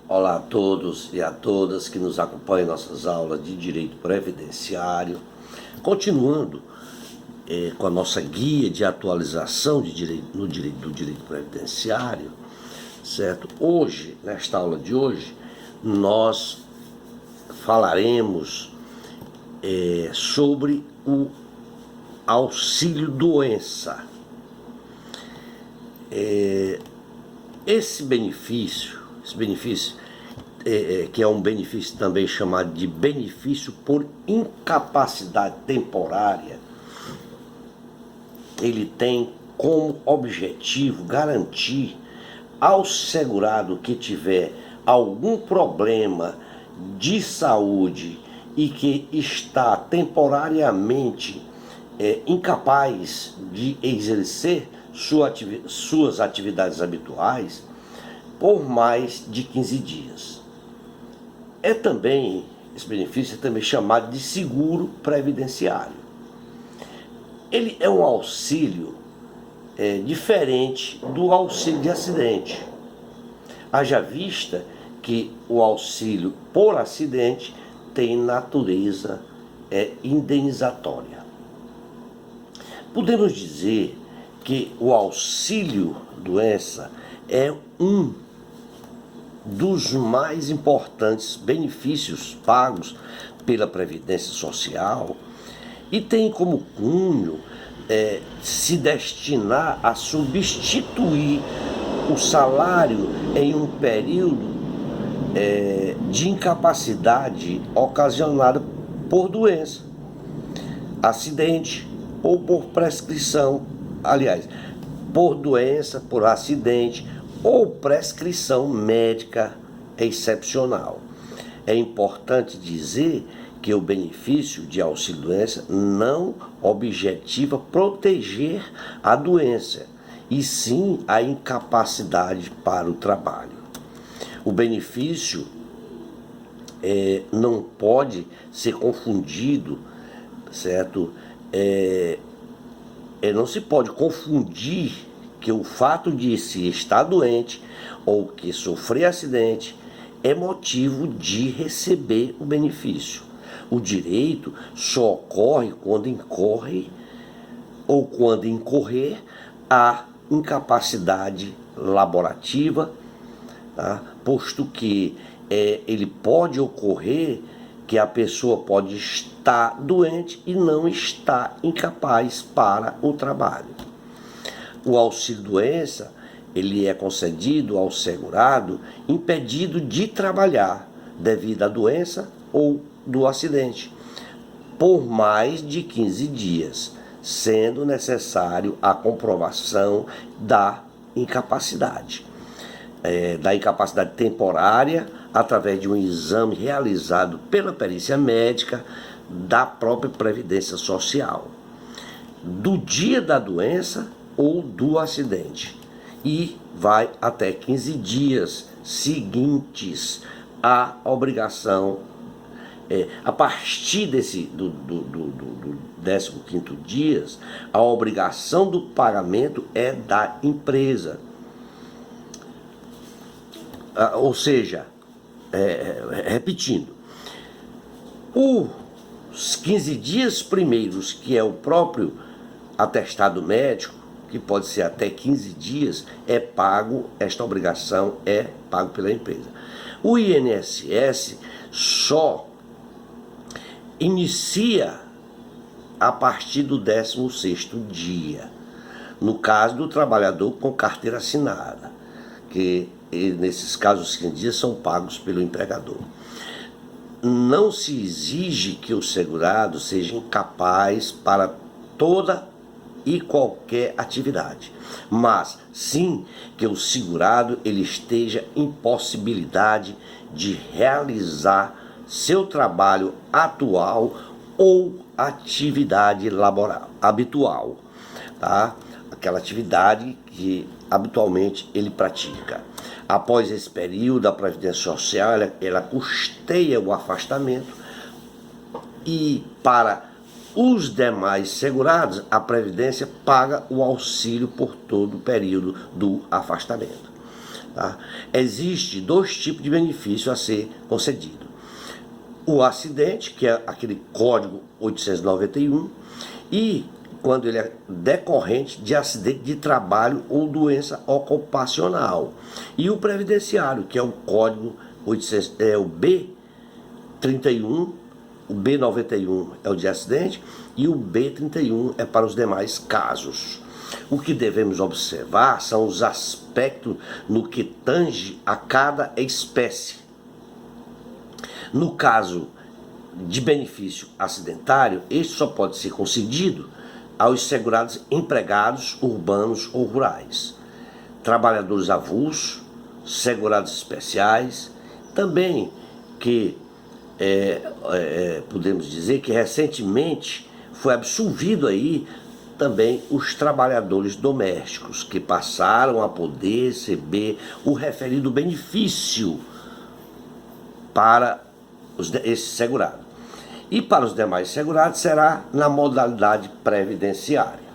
Olá a todos e a todas que nos acompanham em nossas aulas de Direito Previdenciário. Continuando com a nossa guia de atualização do direito previdenciário, certo? Hoje, nesta aula de hoje, nós falaremos sobre o auxílio-doença. Esse benefício, que é um benefício também chamado de benefício por incapacidade temporária, ele tem como objetivo garantir ao segurado que tiver algum problema de saúde e que está temporariamente incapaz de exercer suas atividades habituais por mais de 15 dias. Esse benefício é também chamado de seguro previdenciário. Ele é um auxílio diferente do auxílio de acidente. Haja vista que o auxílio por acidente tem natureza indenizatória. Podemos dizer que o auxílio-doença é um dos mais importantes benefícios pagos pela Previdência Social e tem como cunho se destinar a substituir o salário em um período de incapacidade ocasionada por doença, acidente ou por prescrição, por doença, por acidente ou prescrição médica excepcional. É importante dizer que o benefício de auxílio-doença não objetiva proteger a doença, e sim a incapacidade para o trabalho. O benefício não pode ser confundido, certo? Não se pode confundir que o fato de se estar doente ou que sofrer acidente é motivo de receber o benefício. O direito só ocorre quando incorrer a incapacidade laborativa, tá? Posto que ele pode ocorrer que a pessoa pode estar doente e não estar incapaz para o trabalho. O auxílio-doença, ele é concedido ao segurado impedido de trabalhar devido à doença ou do acidente, por mais de 15 dias, sendo necessário a comprovação da incapacidade temporária, através de um exame realizado pela perícia médica da própria Previdência Social, do dia da doença ou do acidente, e vai até 15 dias seguintes à obrigação. A partir do 15º dia, a obrigação do pagamento é da empresa. Ou seja, repetindo, os 15 dias primeiros, que é o próprio atestado médico, que pode ser até 15 dias, esta obrigação é pago pela empresa. O INSS só inicia a partir do 16º dia, no caso do trabalhador com carteira assinada, que nesses casos os 15 dias são pagos pelo empregador. Não se exige que o segurado seja incapaz para toda e qualquer atividade, mas sim que o segurado ele esteja em possibilidade de realizar seu trabalho atual ou atividade laboral habitual, tá? Aquela atividade que habitualmente ele pratica. Após esse período, a Previdência Social ela custeia o afastamento, e para os demais segurados, a Previdência paga o auxílio por todo o período do afastamento. Tá? Existe dois tipos de benefício a ser concedido. O acidente, que é aquele código 891, e quando ele é decorrente de acidente de trabalho ou doença ocupacional. E o previdenciário, que é o código 800, é o B31, o B91 é o de acidente e o B31 é para os demais casos. O que devemos observar são os aspectos no que tange a cada espécie. No caso de benefício acidentário, este só pode ser concedido aos segurados empregados urbanos ou rurais, trabalhadores avulsos, segurados especiais, também que podemos dizer que recentemente foi absolvido aí também os trabalhadores domésticos, que passaram a poder receber o referido benefício para esse segurado. E para os demais segurados será na modalidade previdenciária.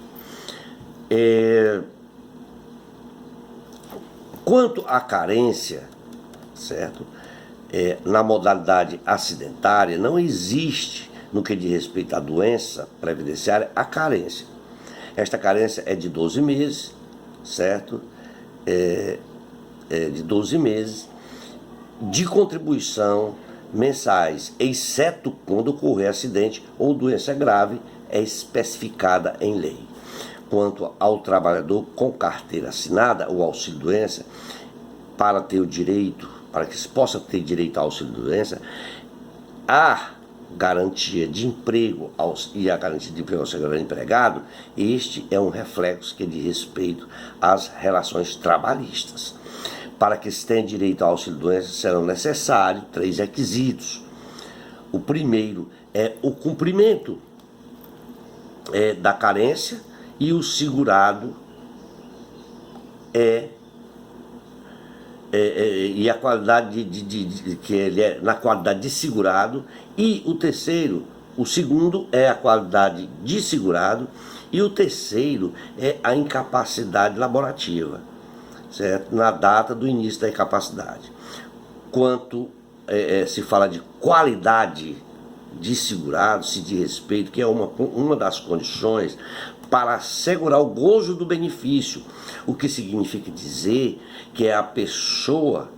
Quanto à carência, certo? Na modalidade acidentária, não existe, no que diz respeito à doença previdenciária, a carência. Esta carência é de 12 meses, certo? De 12 meses de contribuição mensais, exceto quando ocorrer acidente ou doença grave, é especificada em lei. Quanto ao trabalhador com carteira assinada, o auxílio-doença, para que se possa ter direito ao auxílio-doença, a garantia de emprego e a garantia de emprego ao segurado empregado, este é um reflexo que diz respeito às relações trabalhistas. Para que se tenha direito ao auxílio-doença, serão necessários 3 requisitos. O primeiro é o cumprimento da carência, e o segurado e a qualidade que ele é na qualidade de segurado, e o segundo é a qualidade de segurado, e o terceiro é a incapacidade laborativa, certo? Na data do início da incapacidade. Quanto se fala de qualidade de segurado, se diz respeito, que é uma das condições para assegurar o gozo do benefício, o que significa dizer que é a pessoa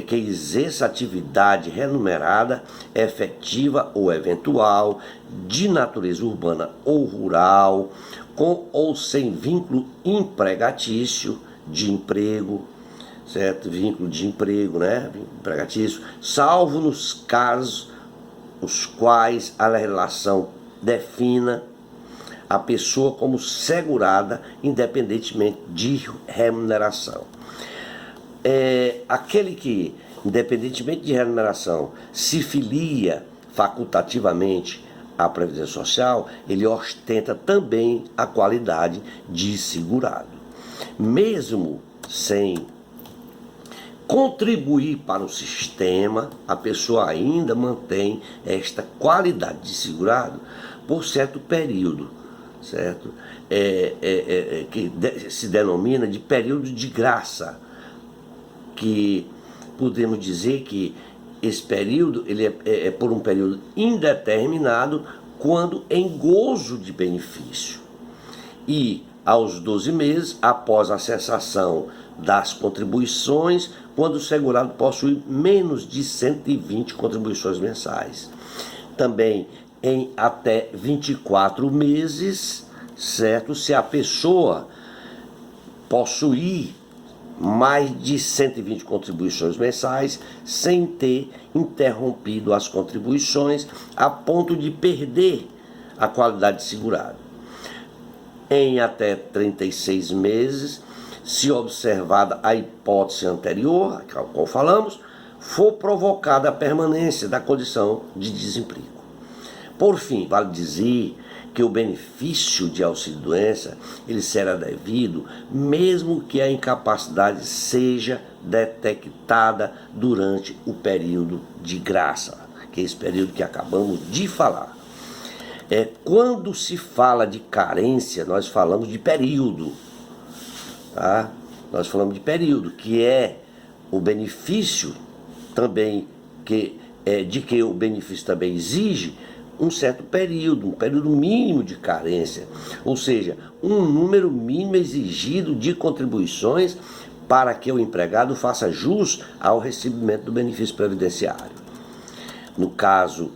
que exerça atividade remunerada, efetiva ou eventual, de natureza urbana ou rural, com ou sem vínculo empregatício de emprego, certo? Vínculo de emprego, né? Empregatício, salvo nos casos os quais a legislação defina a pessoa como segurada, independentemente de remuneração. Aquele que, independentemente de remuneração, se filia facultativamente à Previdência Social, ele ostenta também a qualidade de segurado. Mesmo sem contribuir para o sistema, a pessoa ainda mantém esta qualidade de segurado por certo período, certo? Que se denomina de período de graça, que podemos dizer que esse período ele é por um período indeterminado, quando em gozo de benefício, e aos 12 meses após a cessação das contribuições, quando o segurado possui menos de 120 contribuições mensais. Também em até 24 meses, certo? Se a pessoa possuir mais de 120 contribuições mensais, sem ter interrompido as contribuições a ponto de perder a qualidade de segurado. Em até 36 meses, se observada a hipótese anterior, a qual falamos, for provocada a permanência da condição de desemprego. Por fim, vale dizer que o benefício de auxílio-doença ele será devido mesmo que a incapacidade seja detectada durante o período de graça, que é esse período que acabamos de falar. Quando se fala de carência, nós falamos de período, tá? nós falamos de período, que é o benefício também, de que o benefício também exige um certo período, um período mínimo de carência, ou seja, um número mínimo exigido de contribuições para que o empregado faça jus ao recebimento do benefício previdenciário. No caso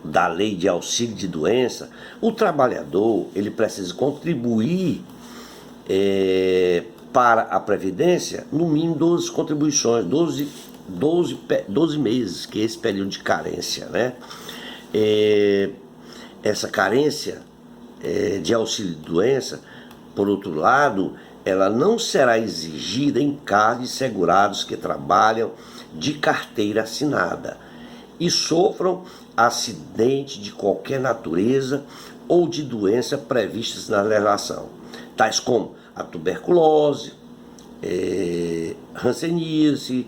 da lei de auxílio de doença, o trabalhador ele precisa contribuir para a Previdência no mínimo 12 contribuições, 12 meses, que é esse período de carência, né? Essa carência de auxílio de doença, por outro lado, ela não será exigida em caso de segurados que trabalham de carteira assinada e sofram acidente de qualquer natureza ou de doença previstas na legislação, tais como a tuberculose, hanseníase,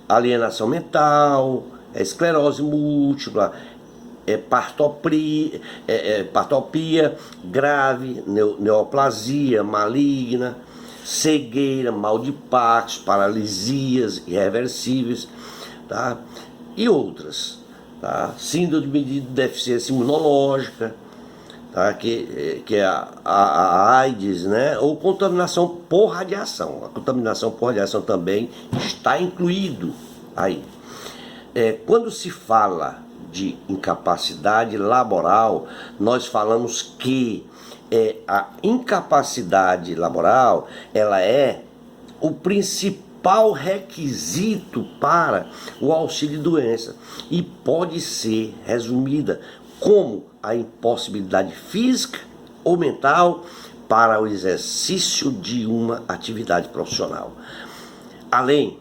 alienação mental, esclerose múltipla, partopia grave, neoplasia maligna, cegueira, mal de Parkinson, paralisias irreversíveis, tá? E outras, tá? Síndrome de deficiência imunológica, tá? Que é a AIDS, né? Ou contaminação por radiação. A contaminação por radiação também está incluído aí. Quando se fala de incapacidade laboral, nós falamos que a incapacidade laboral ela é o principal requisito para o auxílio doença e pode ser resumida como a impossibilidade física ou mental para o exercício de uma atividade profissional. Além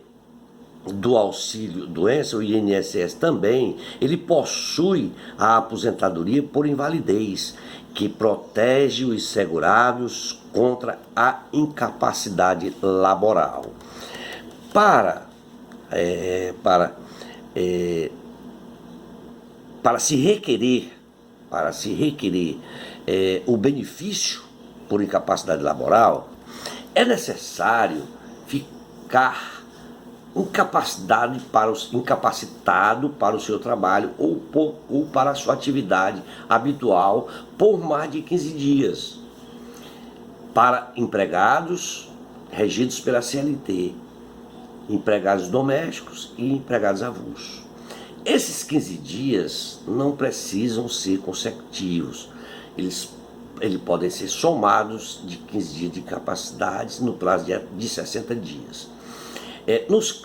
do auxílio doença, o INSS também, ele possui a aposentadoria por invalidez, que protege os segurados contra a incapacidade laboral. Para se requerer o benefício por incapacidade laboral, é necessário ficar incapacitado para o seu trabalho ou para a sua atividade habitual por mais de 15 dias. Para empregados regidos pela CLT, empregados domésticos e empregados avulsos. Esses 15 dias não precisam ser consecutivos, eles podem ser somados de 15 dias de incapacidade no prazo de 60 dias.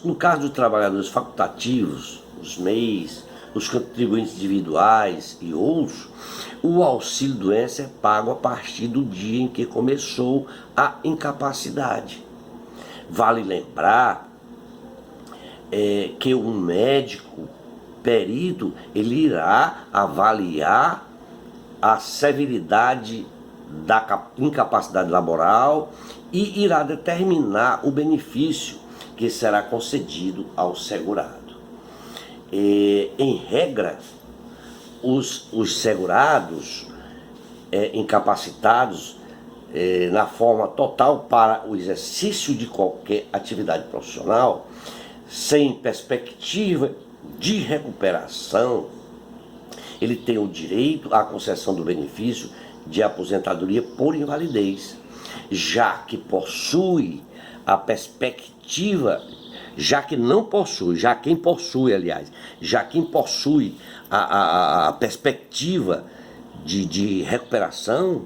No caso dos trabalhadores facultativos, os MEIs, os contribuintes individuais e outros, o auxílio doença é pago a partir do dia em que começou a incapacidade. Vale lembrar que um médico perito ele irá avaliar a severidade da incapacidade laboral e irá determinar o benefício que será concedido ao segurado. Em regra, os segurados incapacitados na forma total para o exercício de qualquer atividade profissional, sem perspectiva de recuperação, ele tem o direito à concessão do benefício de aposentadoria por invalidez, já que possui a perspectiva, já quem possui a perspectiva de recuperação,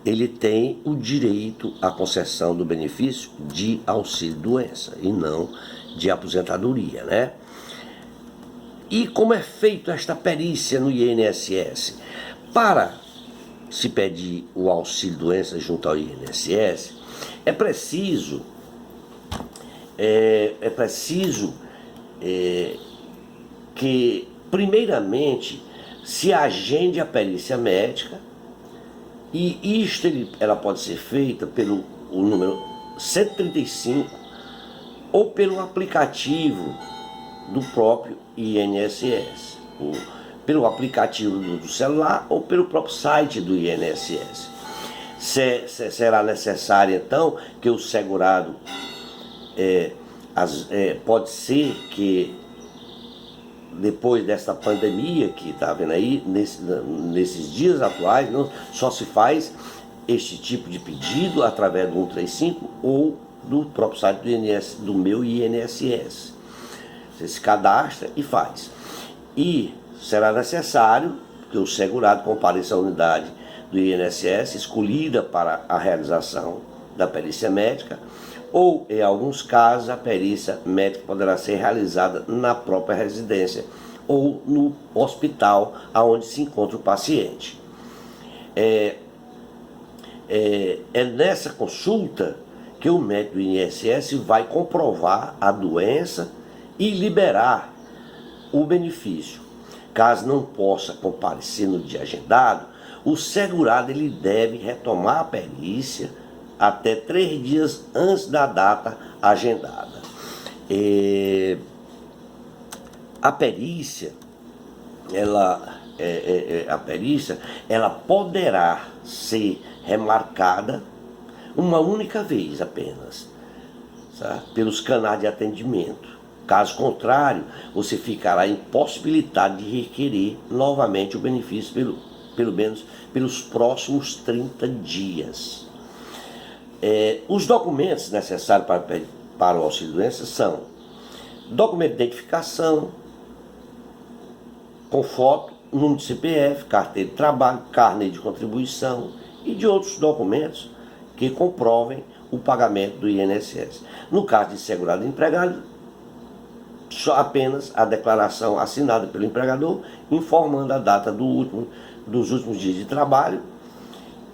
ele tem o direito à concessão do benefício de auxílio-doença e não de aposentadoria, né? E como é feita esta perícia no INSS? Para se pedir o auxílio-doença junto ao INSS, é preciso que, primeiramente, se agende a perícia médica, e ela pode ser feita pelo número 135 ou pelo aplicativo do próprio INSS, pelo aplicativo do celular ou pelo próprio site do INSS. Será necessário, então, que o segurado, pode ser que depois dessa pandemia que está vendo aí, nesses dias atuais, não, só se faz este tipo de pedido através do 135 ou do próprio site do meu INSS. Você se cadastra e faz. E será necessário que o segurado compareça à unidade do INSS escolhida para a realização da perícia médica, ou, em alguns casos, a perícia médica poderá ser realizada na própria residência ou no hospital onde se encontra o paciente. É nessa consulta que o médico do INSS vai comprovar a doença e liberar o benefício. Caso não possa comparecer no dia agendado, o segurado ele deve retomar a perícia até 3 dias antes da data agendada. A perícia, ela poderá ser remarcada uma única vez apenas, sabe? Pelos canais de atendimento. Caso contrário, você ficará impossibilitado de requerer novamente o benefício pelo menos pelos próximos 30 dias. Os documentos necessários para o auxílio-doença são documento de identificação, com foto, número de CPF, carteira de trabalho, carnê de contribuição e de outros documentos que comprovem o pagamento do INSS. No caso de segurado empregado, só apenas a declaração assinada pelo empregador informando a data dos últimos dias de trabalho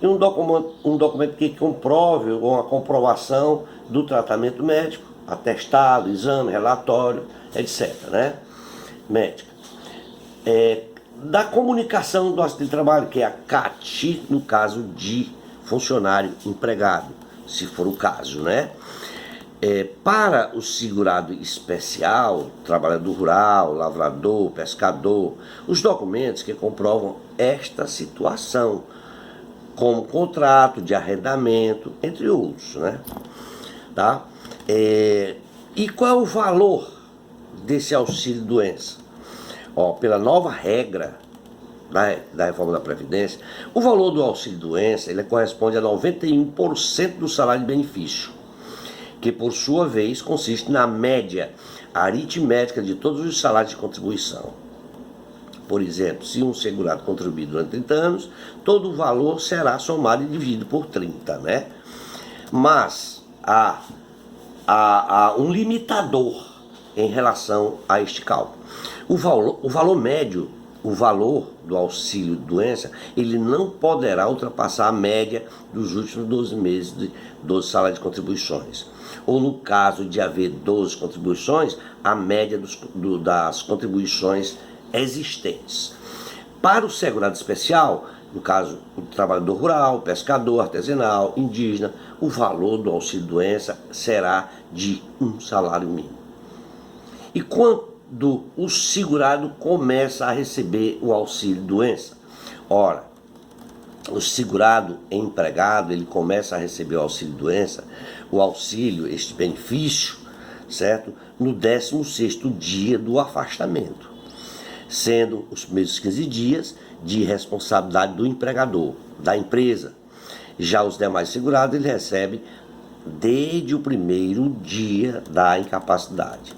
e um documento que comprove ou a comprovação do tratamento médico, atestado, exame, relatório, etc. Médica. Da comunicação do acidente de trabalho, que é a CAT, no caso de funcionário empregado, se for o caso, para o segurado especial, trabalhador rural, lavrador, pescador, os documentos que comprovam esta situação, como contrato de arrendamento, entre outros, Tá? E qual é o valor desse auxílio-doença? Pela nova regra da reforma da Previdência, o valor do auxílio-doença ele corresponde a 91% do salário de benefício, que por sua vez consiste na média aritmética de todos os salários de contribuição. Por exemplo, se um segurado contribuir durante 30 anos, todo o valor será somado e dividido por 30, Mas há um limitador em relação a este cálculo. O valor médio, o valor do auxílio-doença, ele não poderá ultrapassar a média dos últimos 12 meses de 12 salários de contribuições. Ou no caso de haver 12 contribuições, a média das contribuições existentes. Para o segurado especial, no caso o trabalhador rural, pescador, artesanal, indígena, o valor do auxílio-doença será de um salário mínimo. E quando o segurado começa a receber o auxílio-doença? Ora, o segurado empregado, ele começa a receber o auxílio-doença, o auxílio, este benefício, certo? No 16º dia do afastamento, sendo os primeiros 15 dias de responsabilidade do empregador, da empresa. Já os demais segurados, ele recebe desde o primeiro dia da incapacidade.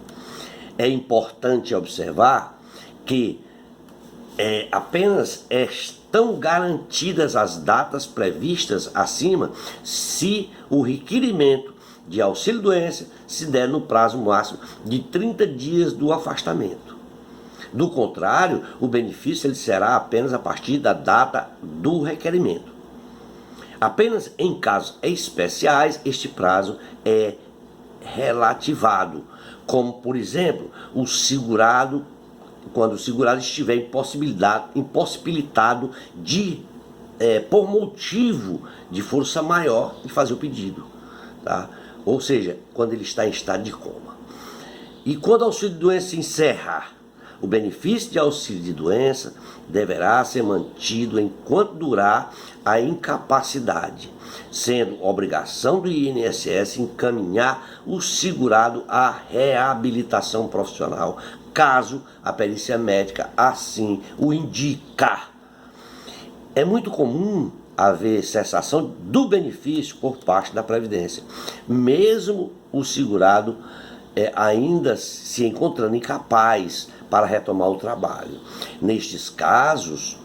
É importante observar que apenas estão garantidas as datas previstas acima se o requerimento de auxílio-doença se der no prazo máximo de 30 dias do afastamento. Do contrário, o benefício ele será apenas a partir da data do requerimento. Apenas em casos especiais, este prazo é relativado, como, por exemplo, quando o segurado estiver impossibilitado de, por motivo de força maior, de fazer o pedido, Ou seja, quando ele está em estado de coma. E quando o auxílio-doença se encerrar, O benefício de auxílio de doença deverá ser mantido enquanto durar a incapacidade, sendo obrigação do INSS encaminhar o segurado à reabilitação profissional, caso a perícia médica assim o indicar. É muito comum haver cessação do benefício por parte da Previdência, mesmo o segurado ainda se encontrando incapaz para retomar o trabalho. Nestes casos,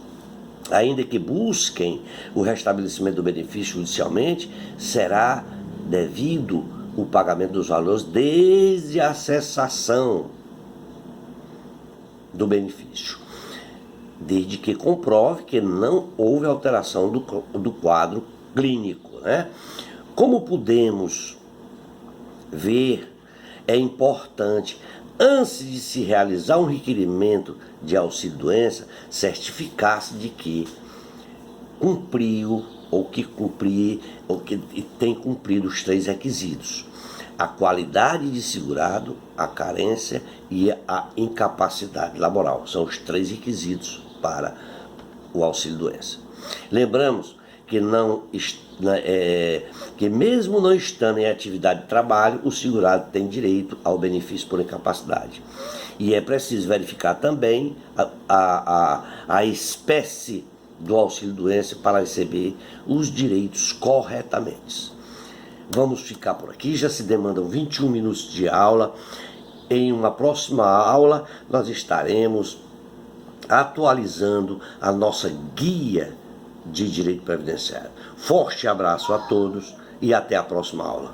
ainda que busquem o restabelecimento do benefício judicialmente, será devido o pagamento dos valores desde a cessação do benefício, desde que comprove que não houve alteração do quadro clínico, né? Como podemos ver, é importante, antes de se realizar um requerimento de auxílio-doença, certificar-se de que cumpriu ou que tem cumprido os 3 requisitos: a qualidade de segurado, a carência e a incapacidade laboral. São os 3 requisitos para o auxílio-doença. Lembramos que que mesmo não estando em atividade de trabalho, o segurado tem direito ao benefício por incapacidade. E é preciso verificar também a espécie do auxílio-doença para receber os direitos corretamente. Vamos ficar por aqui, já se demandam 21 minutos de aula. Em uma próxima aula, nós estaremos atualizando a nossa guia de direito previdenciário. Forte abraço a todos e até a próxima aula.